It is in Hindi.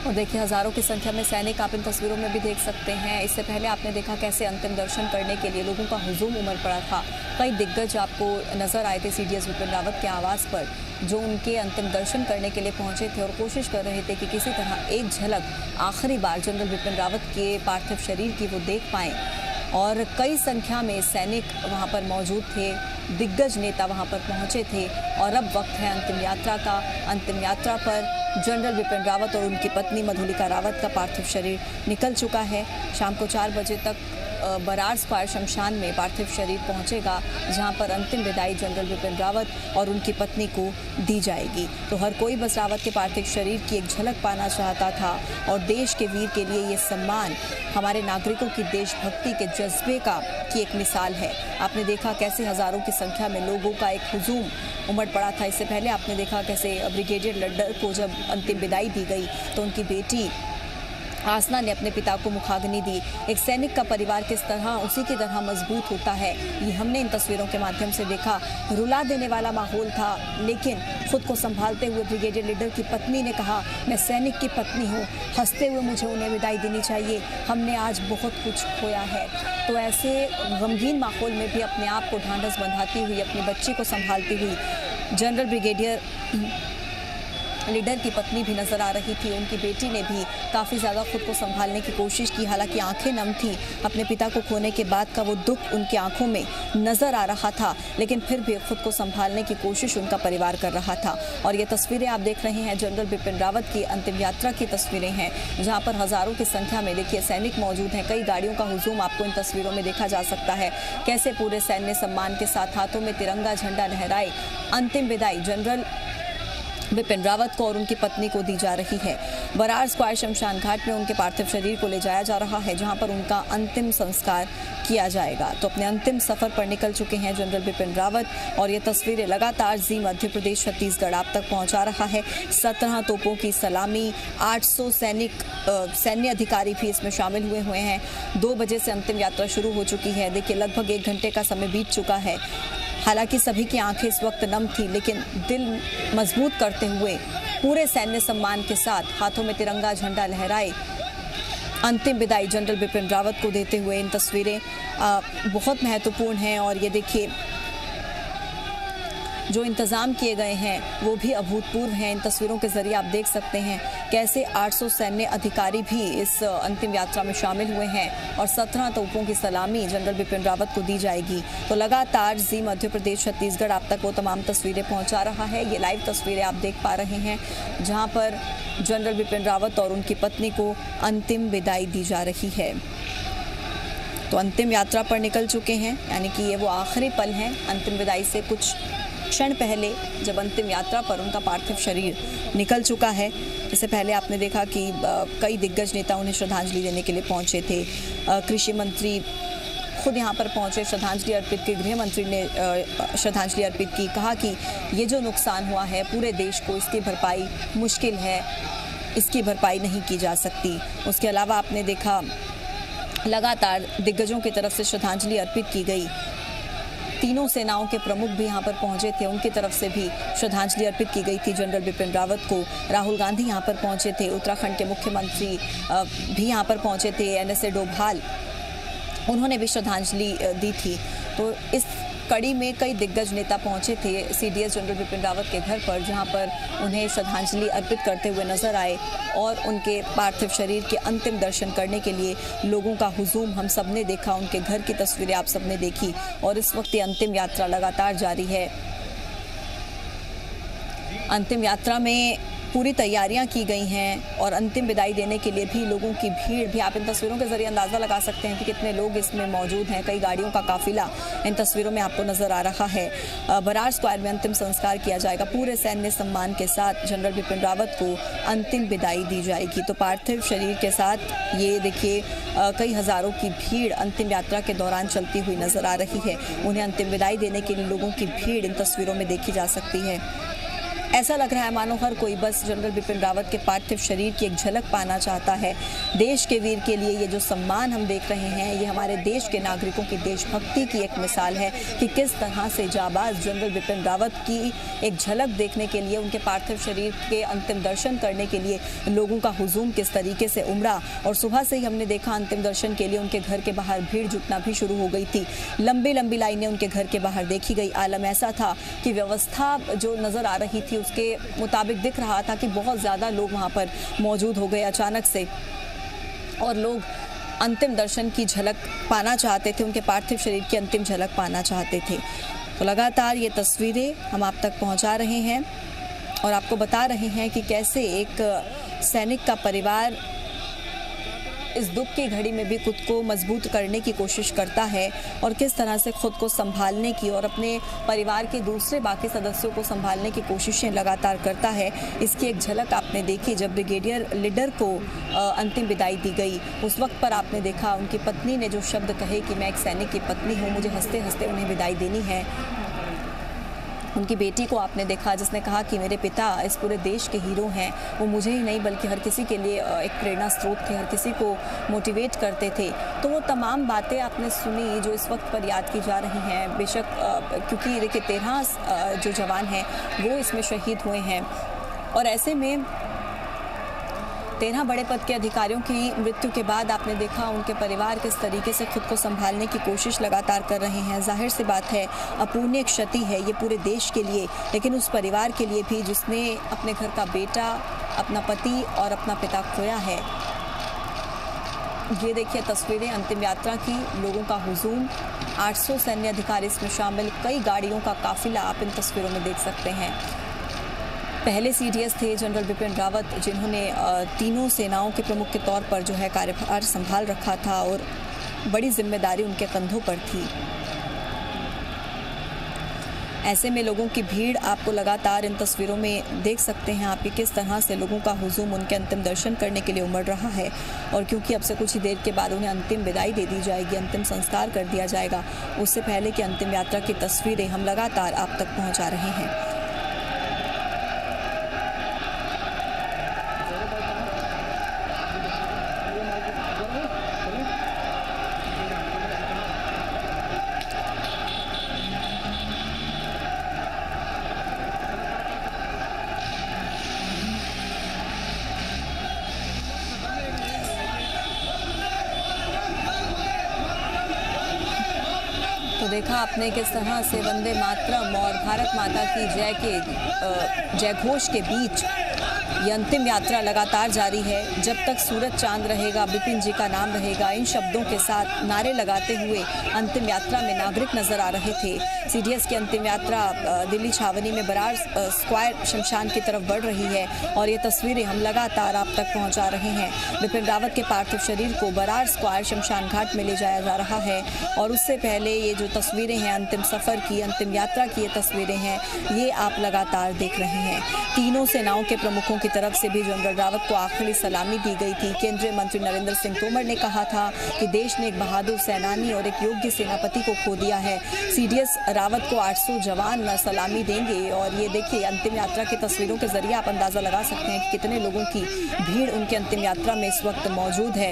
और देखिए हज़ारों की संख्या में सैनिक आप इन तस्वीरों में भी देख सकते हैं। इससे पहले आपने देखा कैसे अंतिम दर्शन करने के लिए लोगों का हुजूम उमड़ पड़ा था। कई दिग्गज आपको नजर आए थे सीडीएस विपिन रावत के आवास पर, जो उनके अंतिम दर्शन करने के लिए पहुंचे थे और कोशिश कर रहे थे कि किसी तरह एक झलक आखिरी बार जनरल विपिन रावत के पार्थिव शरीर की वो देख पाएं। और कई संख्या में सैनिक वहां पर मौजूद थे, दिग्गज नेता वहां पर पहुंचे थे। और अब वक्त है अंतिम यात्रा का। अंतिम यात्रा पर जनरल विपिन रावत और उनकी पत्नी मधुलिका रावत का पार्थिव शरीर निकल चुका है। शाम को 4 बजे तक बरार स्क्वायर शमशान में पार्थिव शरीर पहुंचेगा, जहां पर अंतिम विदाई जनरल विपिन रावत और उनकी पत्नी को दी जाएगी। तो हर कोई बस रावत के पार्थिव शरीर की एक झलक पाना चाहता था। और देश के वीर के लिए ये सम्मान हमारे नागरिकों की देशभक्ति के जज्बे की एक मिसाल है। आपने देखा कैसे हज़ारों की संख्या में लोगों का एक हुजूम उमड़ पड़ा था। इससे पहले आपने देखा कैसे ब्रिगेडियर लड्डर को जब अंतिम विदाई दी गई तो उनकी बेटी आसना ने अपने पिता को मुखाग्नि दी। एक सैनिक का परिवार किस तरह उसी की तरह मजबूत होता है, ये हमने इन तस्वीरों के माध्यम से देखा। रुला देने वाला माहौल था, लेकिन खुद को संभालते हुए ब्रिगेडियर लीडर की पत्नी ने कहा, मैं सैनिक की पत्नी हूँ, हंसते हुए मुझे उन्हें विदाई देनी चाहिए, हमने आज बहुत कुछ खोया है। तो ऐसे गमगीन माहौल में भी अपने आप को ढांढस बंधाती हुई, अपनी बच्ची को संभालती हुई जनरल ब्रिगेडियर लीडर की पत्नी भी नजर आ रही थी। उनकी बेटी ने भी काफ़ी ज़्यादा खुद को संभालने की कोशिश की, हालांकि आंखें नम थी। अपने पिता को खोने के बाद का वो दुख उनकी आंखों में नजर आ रहा था, लेकिन फिर भी खुद को संभालने की कोशिश उनका परिवार कर रहा था। और ये तस्वीरें आप देख रहे हैं जनरल बिपिन रावत की अंतिम यात्रा की तस्वीरें हैं, जहाँ पर हज़ारों की संख्या में देखिए सैनिक मौजूद हैं। कई गाड़ियों का हुजूम आपको इन तस्वीरों में देखा जा सकता है। कैसे पूरे सैन्य सम्मान के साथ हाथों में तिरंगा झंडा लहराए अंतिम विदाई जनरल बिपिन रावत को और उनकी पत्नी को दी जा रही है। बरार स्क्वायर शमशान घाट में उनके पार्थिव शरीर को ले जाया जा रहा है, जहां पर उनका अंतिम संस्कार किया जाएगा। तो अपने अंतिम सफर पर निकल चुके हैं जनरल बिपिन रावत, और ये तस्वीरें लगातार जी मध्य प्रदेश छत्तीसगढ़ आप तक पहुंचा रहा है। 17 तोपों की सलामी, 800 सैन्य अधिकारी भी इसमें शामिल हुए हैं। 2 बजे से अंतिम यात्रा शुरू हो चुकी है। देखिए लगभग 1 घंटे का समय बीत चुका है। हालांकि सभी की आंखें इस वक्त नम थी, लेकिन दिल मजबूत करते हुए पूरे सैन्य सम्मान के साथ हाथों में तिरंगा झंडा लहराए अंतिम विदाई जनरल बिपिन रावत को देते हुए इन तस्वीरें बहुत महत्वपूर्ण हैं। और ये देखिए जो इंतज़ाम किए गए हैं वो भी अभूतपूर्व हैं। इन तस्वीरों के जरिए आप देख सकते हैं कैसे 800 सैन्य अधिकारी भी इस अंतिम यात्रा में शामिल हुए हैं, और 17 तोपों की सलामी जनरल बिपिन रावत को दी जाएगी। तो लगातार जी मध्य प्रदेश छत्तीसगढ़ आप तक वो तमाम तस्वीरें पहुंचा रहा है। ये लाइव तस्वीरें आप देख पा रहे हैं, जहां पर जनरल बिपिन रावत और उनकी पत्नी को अंतिम विदाई दी जा रही है। तो अंतिम यात्रा पर निकल चुके हैं, यानी कि ये वो आखिरी पल हैं। अंतिम विदाई से कुछ क्षण पहले जब अंतिम यात्रा पर उनका पार्थिव शरीर निकल चुका है, इससे पहले आपने देखा कि कई दिग्गज नेता उन्हें श्रद्धांजलि देने के लिए पहुंचे थे। कृषि मंत्री खुद यहां पर पहुंचे, श्रद्धांजलि अर्पित की। गृह मंत्री ने श्रद्धांजलि अर्पित की, कहा कि ये जो नुकसान हुआ है पूरे देश को, इसकी भरपाई मुश्किल है, इसकी भरपाई नहीं की जा सकती। उसके अलावा आपने देखा लगातार दिग्गजों की तरफ से श्रद्धांजलि अर्पित की गई। तीनों सेनाओं के प्रमुख भी यहां पर पहुंचे थे, उनकी तरफ से भी श्रद्धांजलि अर्पित की गई थी जनरल बिपिन रावत को। राहुल गांधी यहां पर पहुंचे थे, उत्तराखंड के मुख्यमंत्री भी यहां पर पहुंचे थे, NSA डोभाल, उन्होंने भी श्रद्धांजलि दी थी। तो इस कड़ी में कई दिग्गज नेता पहुंचे थे CDS जनरल बिपिन रावत के घर पर, जहां पर उन्हें श्रद्धांजलि अर्पित करते हुए नजर आए, और उनके पार्थिव शरीर के अंतिम दर्शन करने के लिए लोगों का हुजूम हम सब ने देखा। उनके घर की तस्वीरें आप सब ने देखी, और इस वक्त ये अंतिम यात्रा लगातार जारी है। अंतिम यात्रा में पूरी तैयारियां की गई हैं, और अंतिम विदाई देने के लिए भी लोगों की भीड़ भी आप इन तस्वीरों के जरिए अंदाज़ा लगा सकते हैं कि कितने लोग इसमें मौजूद हैं। कई गाड़ियों का काफिला इन तस्वीरों में आपको नज़र आ रहा है। बरार स्क्वायर में अंतिम संस्कार किया जाएगा। पूरे सैन्य सम्मान के साथ जनरल बिपिन रावत को अंतिम विदाई दी जाएगी। तो पार्थिव शरीर के साथ ये देखिए कई हज़ारों की भीड़ अंतिम यात्रा के दौरान चलती हुई नज़र आ रही है। उन्हें अंतिम विदाई देने के लिए लोगों की भीड़ इन तस्वीरों में देखी जा सकती है। ऐसा लग रहा है मानो हर कोई बस जनरल बिपिन रावत के पार्थिव शरीर की एक झलक पाना चाहता है। देश के वीर के लिए ये जो सम्मान हम देख रहे हैं, ये हमारे देश के नागरिकों की देशभक्ति की एक मिसाल है कि किस तरह से जाबाज जनरल बिपिन रावत की एक झलक देखने के लिए, उनके पार्थिव शरीर के अंतिम दर्शन करने के लिए लोगों का हुजूम किस तरीके से उमड़ा। और सुबह से ही हमने देखा अंतिम दर्शन के लिए उनके घर के बाहर भीड़ जुटना भी शुरू हो गई थी। लंबी लंबी लाइनें उनके घर के बाहर देखी गई। आलम ऐसा था कि व्यवस्था जो नजर आ रही थी उसके मुताबिक दिख रहा था कि बहुत ज़्यादा लोग वहाँ पर मौजूद हो गए अचानक से, और लोग अंतिम दर्शन की झलक पाना चाहते थे, उनके पार्थिव शरीर की अंतिम झलक पाना चाहते थे। तो लगातार ये तस्वीरें हम आप तक पहुँचा रहे हैं और आपको बता रहे हैं कि कैसे एक सैनिक का परिवार इस दुख की घड़ी में भी खुद को मजबूत करने की कोशिश करता है और किस तरह से खुद को संभालने की और अपने परिवार के दूसरे बाकी सदस्यों को संभालने की कोशिशें लगातार करता है। इसकी एक झलक आपने देखी जब ब्रिगेडियर लीडर को अंतिम विदाई दी गई। उस वक्त पर आपने देखा उनकी पत्नी ने जो शब्द कहे कि मैं एक सैनिक की पत्नी हूँ, मुझे हंसते हंसते उन्हें विदाई देनी है। उनकी बेटी को आपने देखा जिसने कहा कि मेरे पिता इस पूरे देश के हीरो हैं, वो मुझे ही नहीं बल्कि हर किसी के लिए एक प्रेरणा स्रोत थे, हर किसी को मोटिवेट करते थे। तो वो तमाम बातें आपने सुनी जो इस वक्त पर याद की जा रही हैं। बेशक क्योंकि देखिए 13 जो जवान हैं वो इसमें शहीद हुए हैं और ऐसे में 13 बड़े पद के अधिकारियों की मृत्यु के बाद आपने देखा उनके परिवार किस तरीके से खुद को संभालने की कोशिश लगातार कर रहे हैं। जाहिर सी बात है अपूर्णीय क्षति है ये पूरे देश के लिए, लेकिन उस परिवार के लिए भी जिसने अपने घर का बेटा, अपना पति और अपना पिता खोया है। ये देखिए तस्वीरें अंतिम यात्रा की, लोगों का हुजूम, 800 सैन्य अधिकारी इसमें शामिल, कई गाड़ियों का काफिला आप इन तस्वीरों में देख सकते हैं। पहले सीडीएस थे जनरल बिपिन रावत जिन्होंने तीनों सेनाओं के प्रमुख के तौर पर जो है कार्यभार संभाल रखा था और बड़ी जिम्मेदारी उनके कंधों पर थी। ऐसे में लोगों की भीड़ आपको लगातार इन तस्वीरों में देख सकते हैं आप कि किस तरह से लोगों का हुजूम उनके अंतिम दर्शन करने के लिए उमड़ रहा है। और क्योंकि अब से कुछ ही देर के बाद उन्हें अंतिम विदाई दे दी जाएगी, अंतिम संस्कार कर दिया जाएगा, उससे पहले की अंतिम यात्रा की तस्वीरें हम लगातार आप तक पहुँचा रहे हैं। तो देखा आपने किस तरह से वंदे मातरम और भारत माता की जय के जय घोष के बीच ये अंतिम यात्रा लगातार जारी है। जब तक सूरज चांद रहेगा, बिपिन जी का नाम रहेगा, इन शब्दों के साथ नारे लगाते हुए अंतिम यात्रा में नागरिक नजर आ रहे थे। सीडीएस की अंतिम यात्रा दिल्ली छावनी में बरार स्क्वायर शमशान की तरफ बढ़ रही है और ये तस्वीरें हम लगातार आप तक पहुंचा रहे हैं। बिपिन रावत के पार्थिव शरीर को बरार स्क्वायर शमशान घाट में ले जाया जा रहा है और उससे पहले ये जो तस्वीरें हैं अंतिम सफर की, अंतिम यात्रा की ये तस्वीरें हैं, ये आप लगातार देख रहे हैं। तीनों सेनाओं के प्रमुखों की तरफ से भी जनरल रावत को आखिरी सलामी दी गई थी। केंद्रीय मंत्री नरेंद्र सिंह तोमर ने कहा था कि देश ने एक बहादुर सेनानी और एक योग्य सेनापति को खो दिया है। सीडीएस रावत को 800 जवान सलामी देंगे और ये देखिए अंतिम यात्रा की तस्वीरों के जरिए आप अंदाजा लगा सकते हैं कि कितने लोगों की भीड़ उनके अंतिम यात्रा में इस वक्त मौजूद है।